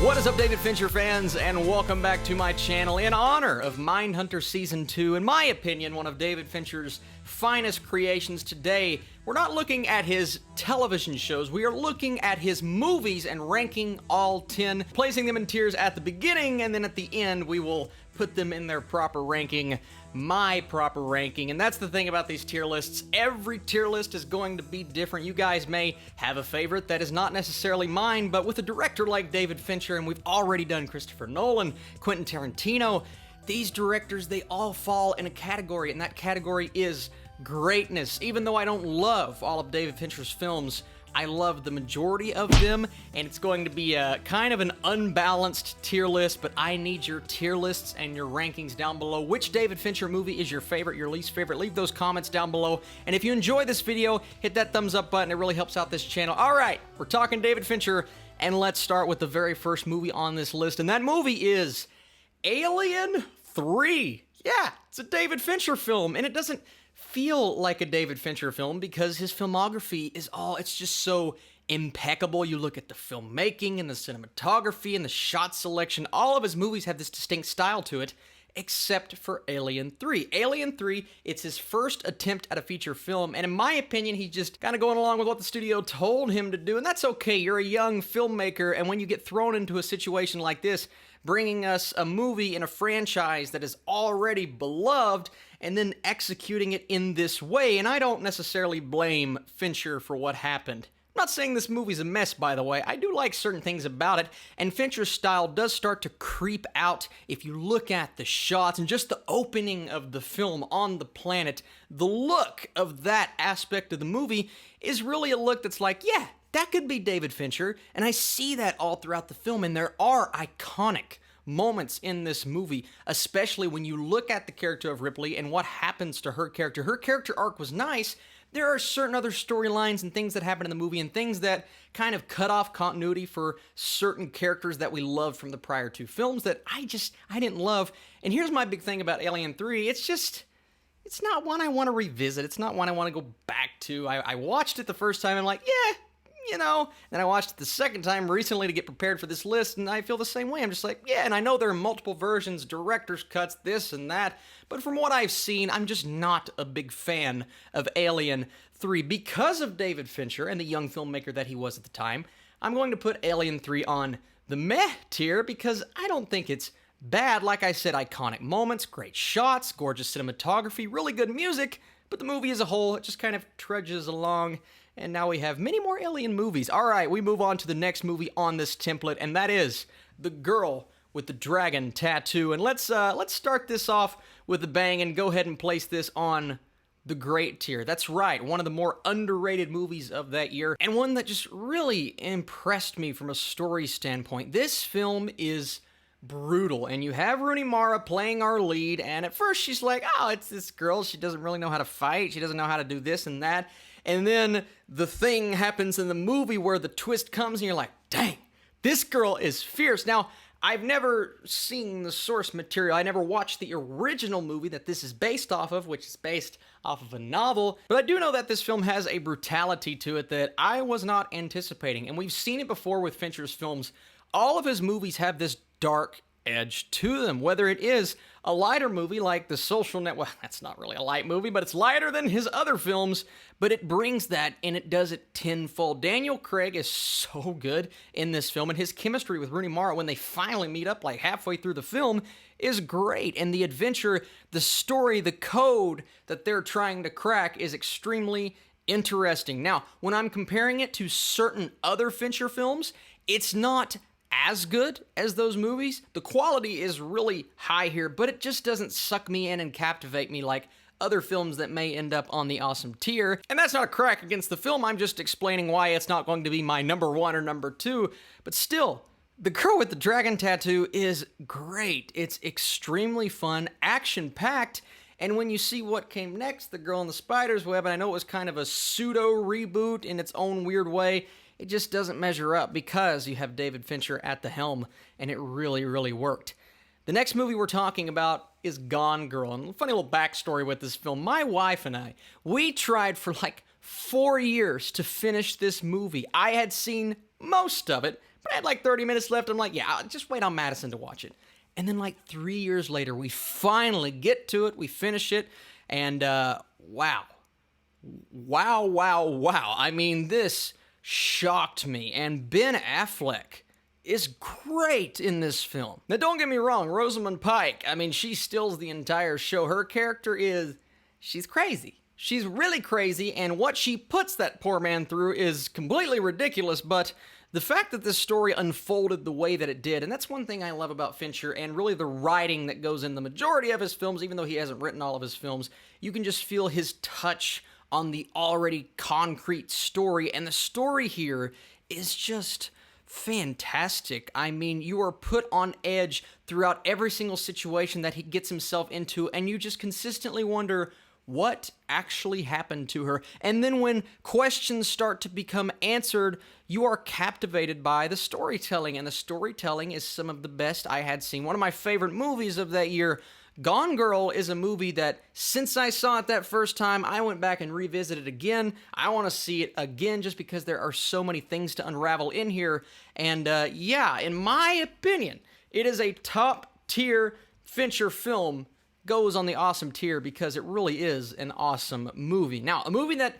What is up, David Fincher fans, and welcome back to my channel in honor of Mindhunter Season 2. In my opinion, one of David Fincher's finest creations. Today, we're not looking at his television shows, we are looking at his movies and ranking all 10, placing them in tiers at the beginning, and then at the end, we will put them in their proper ranking, my proper ranking. And that's the thing about these tier lists. Every tier list is going to be different. You guys may have a favorite that is not necessarily mine, but with a director like David Fincher, and we've already done Christopher Nolan, Quentin Tarantino, these directors, they all fall in a category, and that category is greatness. Even though I don't love all of David Fincher's films, I love the majority of them, and it's going to be a kind of an unbalanced tier list, but I need your tier lists and your rankings down below. Which David Fincher movie is your favorite, your least favorite? Leave those comments down below, and if you enjoy this video, hit that thumbs up button. It really helps out this channel. All right, we're talking David Fincher, and let's start with the very first movie on this list, and that movie is Alien 3. Yeah, it's a David Fincher film, and it doesn't feel like a David Fincher film because his filmography is it's just so impeccable. You look at the filmmaking and the cinematography and the shot selection, all of his movies have this distinct style to it, except for Alien 3. Alien 3, it's his first attempt at a feature film, and in my opinion, he's just kind of going along with what the studio told him to do, and that's okay. You're a young filmmaker, and when you get thrown into a situation like this, bringing us a movie in a franchise that is already beloved, and then executing it in this way, and I don't necessarily blame Fincher for what happened. I'm not saying this movie's a mess, by the way. I do like certain things about it, and Fincher's style does start to creep out if you look at the shots and just the opening of the film on the planet. The look of that aspect of the movie is really a look that's like, yeah, that could be David Fincher, and I see that all throughout the film, and there are iconic moments in this movie, especially when you look at the character of Ripley and what happens to her character. Her character arc was nice. There are certain other storylines and things that happen in the movie and things that kind of cut off continuity for certain characters that we loved from the prior two films that I didn't love. And here's my big thing about Alien 3. It's not one I want to revisit. It's not one I want to go back to. I watched it the first time and I'm like, yeah, you know, and I watched it the second time recently to get prepared for this list, and I feel the same way. I'm just like, yeah, and I know there are multiple versions, director's cuts, this and that, but from what I've seen, I'm just not a big fan of Alien 3. Because of David Fincher and the young filmmaker that he was at the time, I'm going to put Alien 3 on the meh tier because I don't think it's bad. Like I said, iconic moments, great shots, gorgeous cinematography, really good music, but the movie as a whole, it just kind of trudges along. And now we have many more Alien movies. All right, we move on to the next movie on this template, and that is The Girl with the Dragon Tattoo. And let's start this off with a bang and go ahead and place this on the great tier. That's right, one of the more underrated movies of that year, and one that just really impressed me from a story standpoint. This film is brutal, and you have Rooney Mara playing our lead, and at first she's like, oh, it's this girl, she doesn't really know how to fight, she doesn't know how to do this and that, and then the thing happens in the movie where the twist comes and you're like, dang, this girl is fierce. Now, I've never seen the source material, I never watched the original movie that this is based off of, which is based off of a novel, but I do know that this film has a brutality to it that I was not anticipating, and we've seen it before with Fincher's films. All of his movies have this dark edge to them, whether it is a lighter movie like The Social Network. Well, that's not really a light movie, but it's lighter than his other films, but it brings that, and it does it tenfold. Daniel Craig is so good in this film, and his chemistry with Rooney Mara when they finally meet up like halfway through the film is great, and the adventure, the story, the code that they're trying to crack is extremely interesting. Now, when I'm comparing it to certain other Fincher films, it's not as good as those movies. The quality is really high here, but it just doesn't suck me in and captivate me like other films that may end up on the awesome tier. And that's not a crack against the film, I'm just explaining why it's not going to be my number one or number two, but still, The Girl with the Dragon Tattoo is great. It's extremely fun, action-packed, and when you see what came next, The Girl in the Spider's Web, and I know it was kind of a pseudo-reboot in its own weird way, it just doesn't measure up because you have David Fincher at the helm, and it really, really worked. The next movie we're talking about is Gone Girl, and a funny little backstory with this film. My wife and I, we tried for like 4 years to finish this movie. I had seen most of it, but I had like 30 minutes left. I'm like, yeah, I'll just wait on Madison to watch it. And then like 3 years later, we finally get to it, we finish it, and wow. I mean, this shocked me, and Ben Affleck is great in this film. Now, don't get me wrong, Rosamund Pike, I mean, she steals the entire show. Her character she's crazy. She's really crazy, and what she puts that poor man through is completely ridiculous, but the fact that this story unfolded the way that it did, and that's one thing I love about Fincher, and really the writing that goes in the majority of his films, even though he hasn't written all of his films, you can just feel his touch on the already concrete story, and the story here is just fantastic. I mean, you are put on edge throughout every single situation that he gets himself into, and you just consistently wonder, what actually happened to her? And then when questions start to become answered, you are captivated by the storytelling, and the storytelling is some of the best I had seen. One of my favorite movies of that year, Gone Girl, is a movie that since I saw it that first time, I went back and revisited it again. I want to see it again just because there are so many things to unravel in here. And yeah, in my opinion, it is a top tier Fincher film. Goes on the awesome tier because it really is an awesome movie. Now, a movie that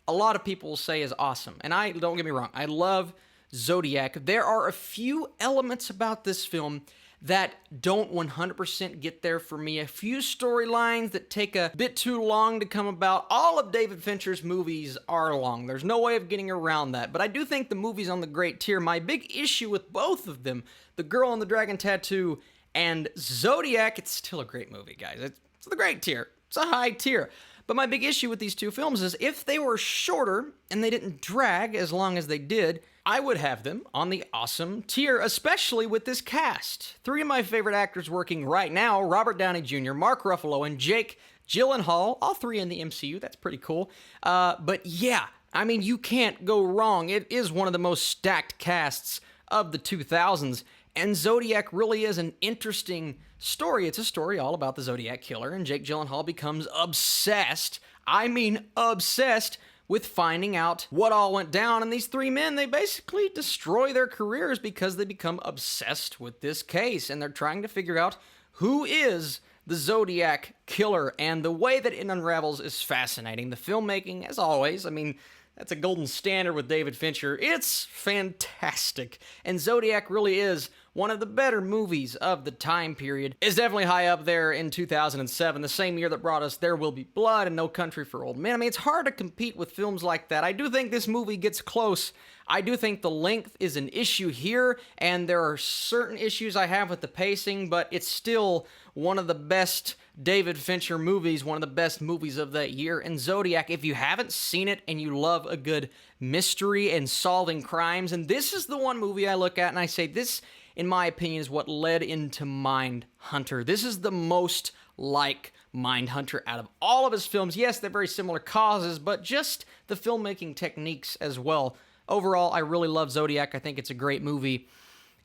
a lot of people will say is awesome, and don't get me wrong, I love Zodiac. There are a few elements about this film that don't 100% get there for me. A few storylines that take a bit too long to come about. All of David Fincher's movies are long. There's no way of getting around that. But I do think the movie's on the great tier. My big issue with both of them, The Girl and the Dragon Tattoo and Zodiac, it's still a great movie, guys. It's the great tier. It's a high tier. But my big issue with these two films is if they were shorter and they didn't drag as long as they did, I would have them on the awesome tier, especially with this cast. 3 of my favorite actors working right now, Robert Downey Jr., Mark Ruffalo, and Jake Gyllenhaal, all 3 in the MCU. That's pretty cool. But yeah, I mean, you can't go wrong. It is one of the most stacked casts of the 2000s. And Zodiac really is an interesting story. It's a story all about the Zodiac killer, and Jake Gyllenhaal becomes obsessed, I mean obsessed, with finding out what all went down. And these 3 men, they basically destroy their careers because they become obsessed with this case, and they're trying to figure out who is the Zodiac killer. And the way that it unravels is fascinating. The filmmaking, as always, I mean, that's a golden standard with David Fincher. It's fantastic. And Zodiac really is one of the better movies of the time period. It's definitely high up there in 2007, the same year that brought us There Will Be Blood and No Country for Old Men. I mean, it's hard to compete with films like that. I do think this movie gets close. I do think the length is an issue here, and there are certain issues I have with the pacing, but it's still one of the best David Fincher movies, one of the best movies of that year. And Zodiac, if you haven't seen it and you love a good mystery and solving crimes, and this is the one movie I look at and I say, this, in my opinion, is what led into Mindhunter. This is the most like Mindhunter out of all of his films. Yes, they're very similar causes, but just the filmmaking techniques as well. Overall, I really love Zodiac. I think it's a great movie.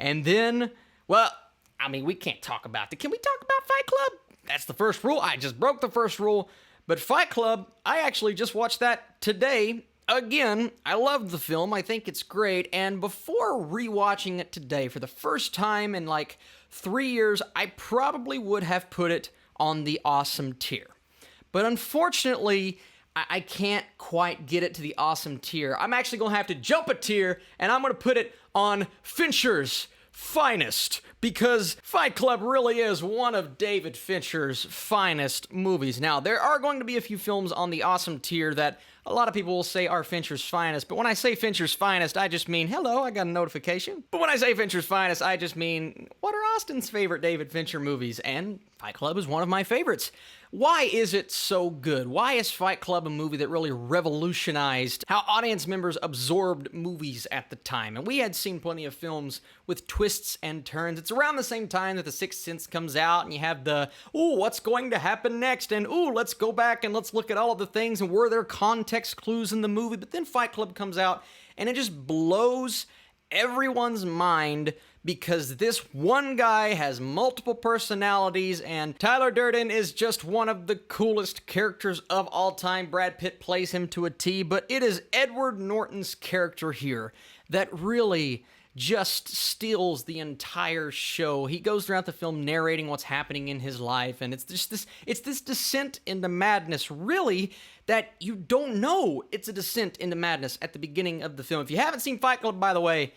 And then, well, I mean, we can't talk about Can we talk about Fight Club? That's the first rule. I just broke the first rule. But Fight Club, I actually just watched that today. Again, I love the film. I think it's great. And before rewatching it today for the first time in like 3 years, I probably would have put it on the awesome tier. But unfortunately, I can't quite get it to the awesome tier. I'm actually going to have to jump a tier, and I'm going to put it on Fincher's finest, because Fight Club really is one of David Fincher's finest movies. Now, there are going to be a few films on the awesome tier that a lot of people will say are Fincher's finest, but when I say Fincher's finest, I just mean, hello, I got a notification. But when I say Fincher's finest, I just mean, what are Austin's favorite David Fincher movies? And Fight Club is one of my favorites. Why is it so good? Why is Fight Club a movie that really revolutionized how audience members absorbed movies at the time? And we had seen plenty of films with twists and turns. It's around the same time that The Sixth Sense comes out, and you have the, ooh, what's going to happen next? And ooh, let's go back and let's look at all of the things, and were there context clues in the movie? But then Fight Club comes out, and it just blows everyone's mind because this one guy has multiple personalities, and Tyler Durden is just one of the coolest characters of all time. Brad Pitt plays him to a T, but it is Edward Norton's character here that really just steals the entire show. He goes throughout the film narrating what's happening in his life, and it's this descent into madness, really, that you don't know it's a descent into madness at the beginning of the film. If you haven't seen Fight Club, by the way,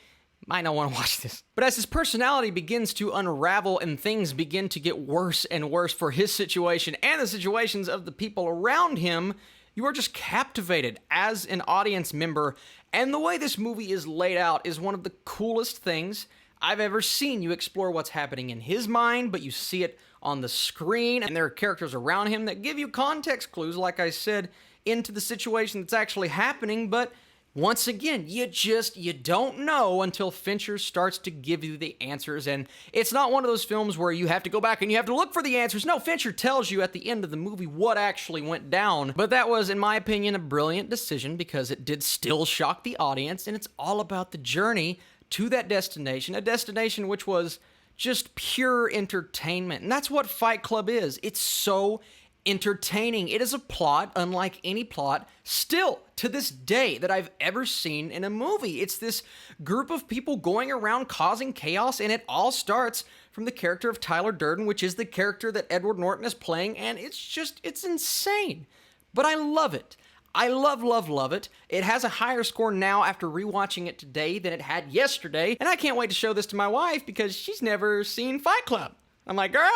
might not want to watch this. But as his personality begins to unravel and things begin to get worse and worse for his situation and the situations of the people around him, you are just captivated as an audience member. And the way this movie is laid out is one of the coolest things I've ever seen. You explore what's happening in his mind, but you see it on the screen, and there are characters around him that give you context clues, like I said, into the situation that's actually happening. But once again, you don't know until Fincher starts to give you the answers, and it's not one of those films where you have to go back and you have to look for the answers. No, Fincher tells you at the end of the movie what actually went down, but that was, in my opinion, a brilliant decision because it did still shock the audience, and it's all about the journey to that destination, a destination which was just pure entertainment, and that's what Fight Club is. It's so entertaining. It is a plot unlike any plot still to this day that I've ever seen in a movie. It's this group of people going around causing chaos, and it all starts from the character of Tyler Durden, which is the character that Edward Norton is playing, and it's insane. But I love it. I love it. It has a higher score now after rewatching it today than it had yesterday, and I can't wait to show this to my wife because she's never seen Fight Club. I'm like, girl,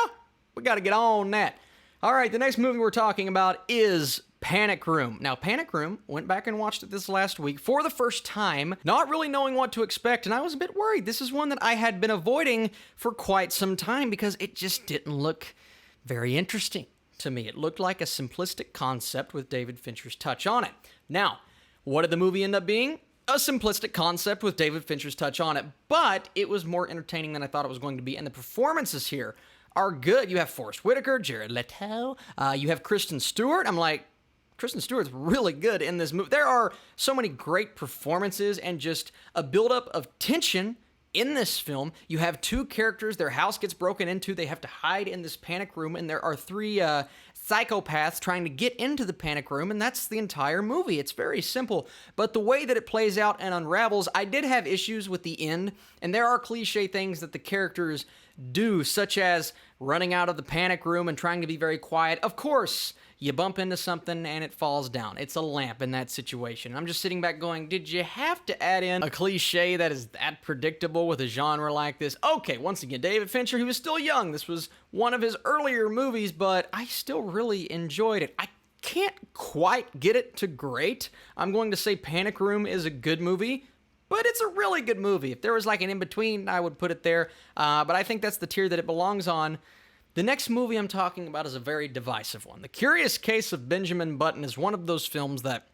we gotta get on that. All right, the next movie we're talking about is Panic Room. Now, Panic Room, went back and watched it this last week for the first time, not really knowing what to expect, and I was a bit worried. This is one that I had been avoiding for quite some time because it just didn't look very interesting to me. It looked like a simplistic concept with David Fincher's touch on it. Now, what did the movie end up being? A simplistic concept with David Fincher's touch on it, but it was more entertaining than I thought it was going to be, and the performances here are good. You have Forrest Whitaker, Jared Leto, you have Kristen Stewart. I'm like, Kristen Stewart's really good in this movie. There are so many great performances and just a buildup of tension in this film. You have two characters, their house gets broken into, they have to hide in this panic room, and there are three psychopaths trying to get into the panic room, and that's the entire movie. It's very simple, but the way that it plays out and unravels, I did have issues with the end, and there are cliche things that the characters do, such as running out of the panic room and trying to be very quiet. Of course, you bump into something and it falls down. It's a lamp in that situation. I'm just sitting back going, did you have to add in a cliche that is that predictable with a genre like this? Okay, once again, David Fincher, he was still young. This was one of his earlier movies, but I still really enjoyed it. I can't quite get it to great. I'm going to say Panic Room is a good movie, but it's a really good movie. If there was like an in-between, I would put it there. But I think that's the tier that it belongs on. The next movie I'm talking about is a very divisive one. The Curious Case of Benjamin Button is one of those films that,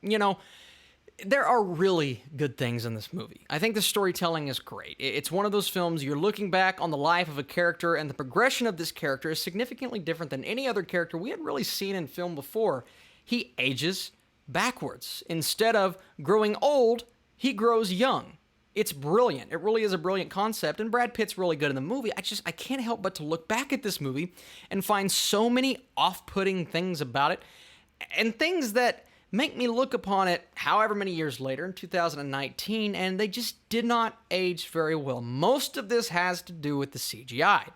there are really good things in this movie. I think the storytelling is great. It's one of those films you're looking back on the life of a character, and the progression of this character is significantly different than any other character we had really seen in film before. He ages backwards. Instead of growing old, he grows young. It's brilliant. It really is a brilliant concept, and Brad Pitt's really good in the movie. I can't help but to look back at this movie and find so many off-putting things about it, and things that make me look upon it however many years later, in 2019, and they just did not age very well. Most of this has to do with the CGI,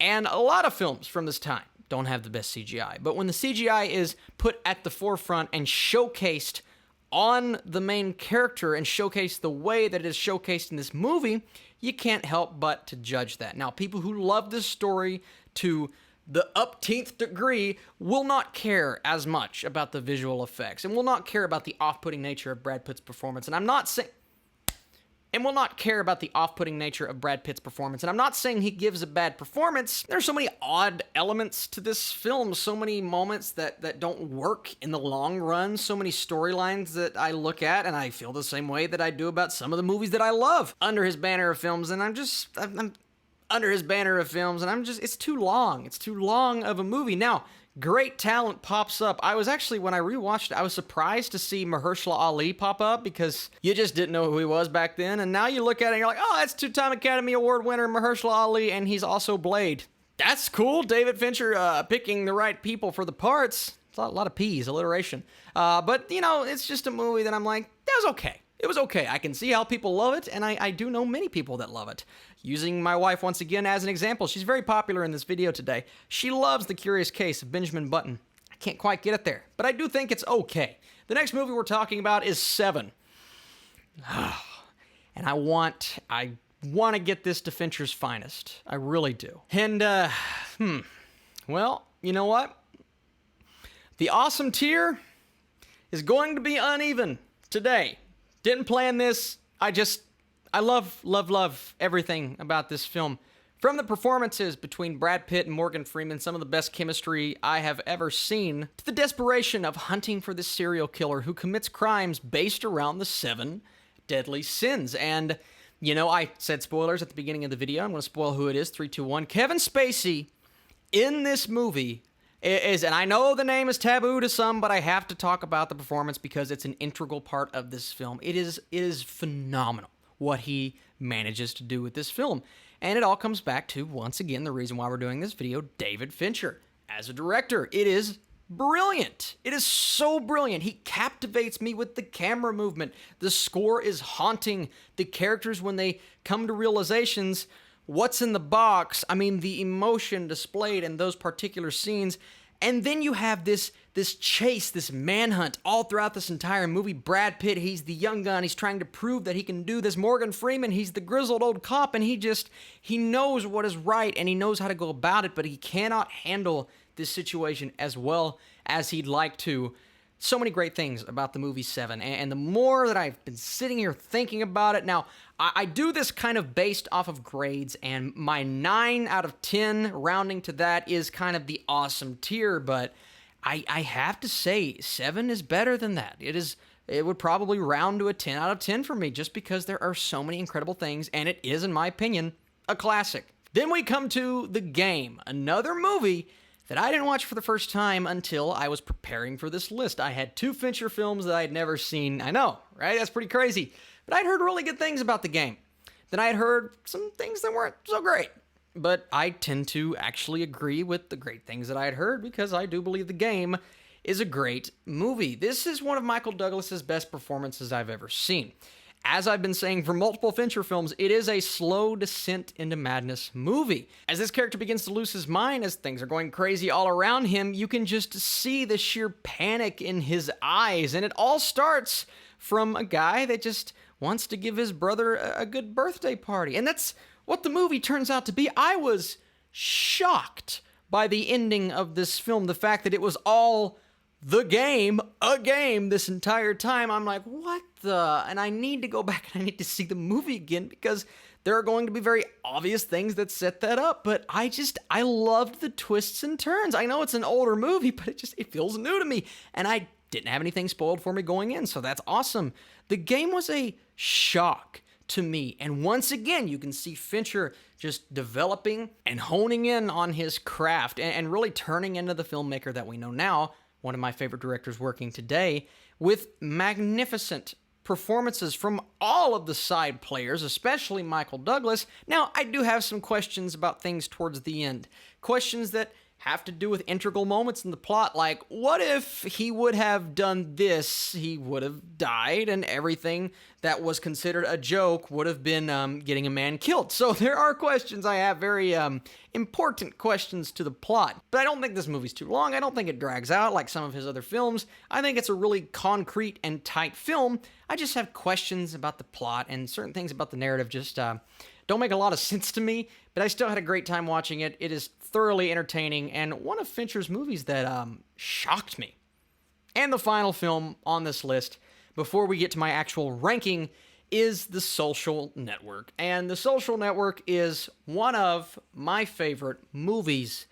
and a lot of films from this time don't have the best CGI, but when the CGI is put at the forefront and showcased on the main character and showcase the way that it is showcased in this movie, you can't help but to judge that. Now, people who love this story to the upteenth degree will not care as much about the visual effects and will not care about the off-putting nature of Brad Pitt's performance. And I'm not saying he gives a bad performance. There's so many odd elements to this film, so many moments that don't work in the long run, so many storylines that I look at and I feel the same way that I do about some of the movies that I love under his banner of films, and it's too long. It's too long of a movie. Now, great talent pops up. I was actually, when I rewatched it, I was surprised to see Mahershala Ali pop up because you just didn't know who he was back then. And now you look at it and you're like, oh, that's two-time Academy Award winner Mahershala Ali, and he's also Blade. That's cool. David Fincher picking the right people for the parts. It's a lot of P's, alliteration. But, you know, it's just a movie that I'm like, that was okay. It was okay. I can see how people love it, and I do know many people that love it. Using my wife once again as an example, she's very popular in this video today. She loves The Curious Case of Benjamin Button. I can't quite get it there, but I do think it's okay. The next movie we're talking about is Seven. And I want to get this to Fincher's finest. I really do. And, well, you know what? The awesome tier is going to be uneven today. Didn't plan this. I love everything about this film. From the performances between Brad Pitt and Morgan Freeman, some of the best chemistry I have ever seen, to the desperation of hunting for this serial killer who commits crimes based around the 7 deadly sins. And, you know, I said spoilers at the beginning of the video. I'm going to spoil who it is. 3, 2, 1. Kevin Spacey in this movie is, and I know the name is taboo to some, but I have to talk about the performance because it's an integral part of this film. It is phenomenal what he manages to do with this film. And it all comes back to, once again, the reason why we're doing this video, David Fincher. As a director, it is brilliant. It is so brilliant. He captivates me with the camera movement. The score is haunting. The characters, when they come to realizations, what's in the box, I mean, the emotion displayed in those particular scenes. And then you have this chase, this manhunt all throughout this entire movie. Brad Pitt, he's the young gun. He's trying to prove that he can do this. Morgan Freeman, he's the grizzled old cop, and he knows what is right, and he knows how to go about it, but he cannot handle this situation as well as he'd like to. So many great things about the movie Seven, and the more that I've been sitting here thinking about it, now, I do this kind of based off of grades, and my 9 out of 10, rounding to that, is kind of the awesome tier, but I have to say, 7 is better than that. It would probably round to a 10 out of 10 for me, just because there are so many incredible things, and it is, in my opinion, a classic. Then we come to The Game, another movie that I didn't watch for the first time until I was preparing for this list. I had 2 Fincher films that I had never seen. I know, right? That's pretty crazy. But I'd heard really good things about The Game. Then I had heard some things that weren't so great. But I tend to actually agree with the great things that I had heard because I do believe The Game is a great movie. This is one of Michael Douglas's best performances I've ever seen. As I've been saying for multiple Fincher films, it is a slow descent into madness movie. As this character begins to lose his mind, as things are going crazy all around him, you can just see the sheer panic in his eyes. And it all starts from a guy that just wants to give his brother a good birthday party. And that's what the movie turns out to be. I was shocked by the ending of this film. The fact that it was all a game this entire time. I'm like, what the? And I need to go back and I need to see the movie again because there are going to be very obvious things that set that up. But I loved the twists and turns. I know it's an older movie, but it feels new to me. And I didn't have anything spoiled for me going in, so that's awesome. The Game was a shock to me. And once again, you can see Fincher just developing and honing in on his craft and really turning into the filmmaker that we know now, one of my favorite directors working today, with magnificent performances from all of the side players, especially Michael Douglas. Now, I do have some questions about things towards the end. Questions that have to do with integral moments in the plot, like, what if he would have done this, he would have died, and everything that was considered a joke would have been getting a man killed. So there are questions I have, very important questions to the plot. But I don't think this movie's too long. I don't think it drags out like some of his other films. I think it's a really concrete and tight film. I just have questions about the plot, and certain things about the narrative just don't make a lot of sense to me, but I still had a great time watching it. It is thoroughly entertaining and one of Fincher's movies that shocked me. And the final film on this list, before we get to my actual ranking, is The Social Network. And The Social Network is one of my favorite movies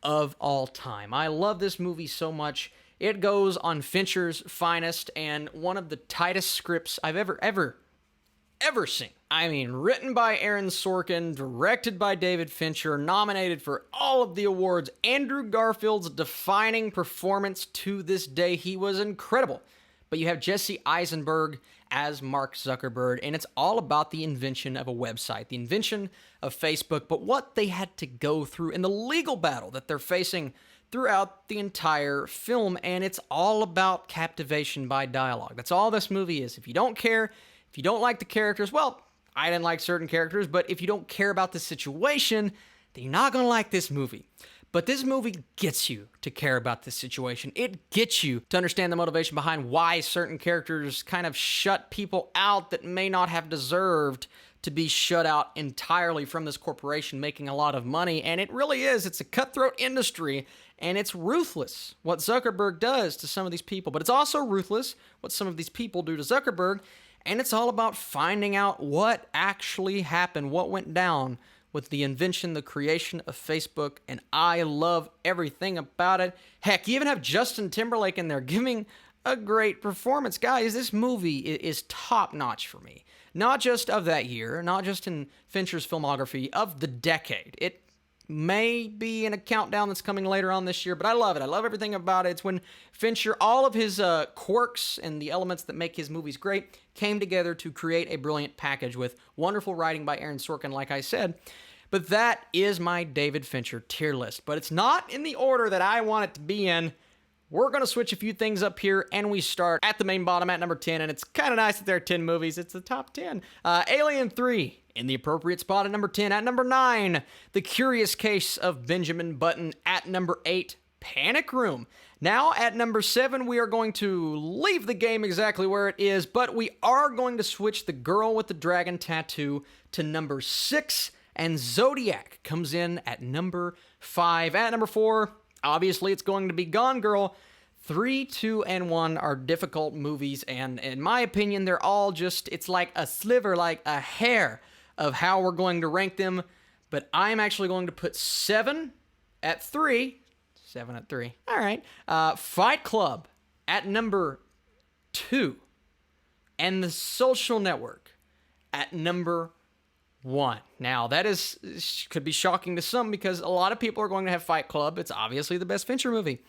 of all time. I love this movie so much. It goes on Fincher's finest and one of the tightest scripts I've ever ever seen. I mean, written by Aaron Sorkin, directed by David Fincher, nominated for all of the awards. Andrew Garfield's defining performance to this day. He was incredible. But you have Jesse Eisenberg as Mark Zuckerberg, and it's all about the invention of a website, the invention of Facebook, but what they had to go through in the legal battle that they're facing throughout the entire film, and it's all about captivation by dialogue. That's all this movie is. If you don't care, if you don't like the characters, well, I didn't like certain characters, but if you don't care about the situation, then you're not going to like this movie. But this movie gets you to care about this situation. It gets you to understand the motivation behind why certain characters kind of shut people out that may not have deserved to be shut out entirely from this corporation making a lot of money. And it really is. It's a cutthroat industry, and it's ruthless what Zuckerberg does to some of these people. But it's also ruthless what some of these people do to Zuckerberg. And it's all about finding out what actually happened, what went down with the invention, the creation of Facebook, and I love everything about it. Heck, you even have Justin Timberlake in there giving a great performance. Guys, this movie is top-notch for me. Not just of that year, not just in Fincher's filmography, of the decade. It may be in a countdown that's coming later on this year, but I love it. I love everything about it. It's when Fincher, all of his quirks and the elements that make his movies great, came together to create a brilliant package with wonderful writing by Aaron Sorkin, like I said. But that is my David Fincher tier list. But it's not in the order that I want it to be in. We're going to switch a few things up here, and we start at the main bottom at number 10, and it's kind of nice that there are 10 movies. It's the top 10. Alien 3, in the appropriate spot at number 10. At number 9, The Curious Case of Benjamin Button. At number 8, Panic Room. Now, at number 7, we are going to leave the game exactly where it is, but we are going to switch The Girl with the Dragon Tattoo to number 6, and Zodiac comes in at number 5. At number 4, obviously, it's going to be Gone Girl. 3, 2, and 1 are difficult movies, and in my opinion, they're all just, it's like a sliver, like a hair of how we're going to rank them, but I'm actually going to put 7 at 3. 7 at 3. All right. Fight Club at number 2, and The Social Network at number 1. Now, that could be shocking to some because a lot of people are going to have Fight Club. It's obviously the best Fincher movie.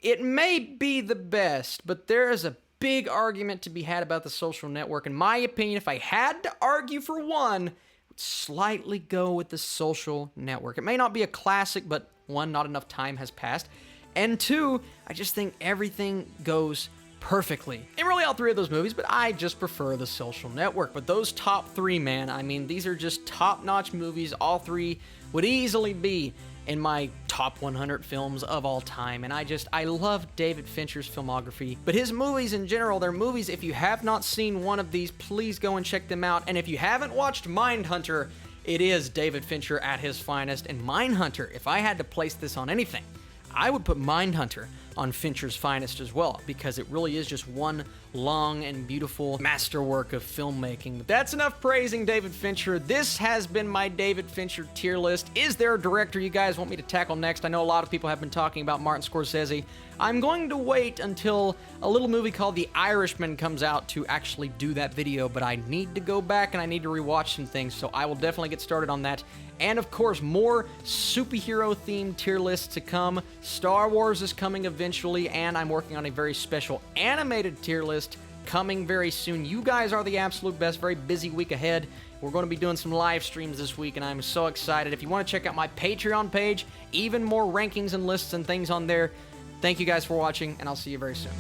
It may be the best, but there is a big argument to be had about The Social Network. In my opinion, if I had to argue for one, I would slightly go with The Social Network. It may not be a classic, but 1, not enough time has passed. And 2, I just think everything goes perfectly in really all 3 of those movies, but I just prefer The Social Network. But those top 3, man, I mean, these are just top-notch movies. All 3 would easily be in my top 100 films of all time, and I love David Fincher's filmography, but his movies in general, they're movies, if you have not seen one of these, please go and check them out, and if you haven't watched Mindhunter, it is David Fincher at his finest, and Mindhunter, if I had to place this on anything, I would put Mindhunter on Fincher's finest as well, because it really is just one long and beautiful masterwork of filmmaking. But that's enough praising David Fincher. This has been my David Fincher tier list. Is there a director you guys want me to tackle next? I know a lot of people have been talking about Martin Scorsese. I'm going to wait until a little movie called The Irishman comes out to actually do that video, but I need to go back and I need to rewatch some things, so I will definitely get started on that. And of course, more superhero-themed tier lists to come. Star Wars is coming eventually, and I'm working on a very special animated tier list coming very soon. You guys are the absolute best. Very busy week ahead. We're going to be doing some live streams this week, and I'm so excited. If you want to check out my Patreon page, even more rankings and lists and things on there. Thank you guys for watching, and I'll see you very soon.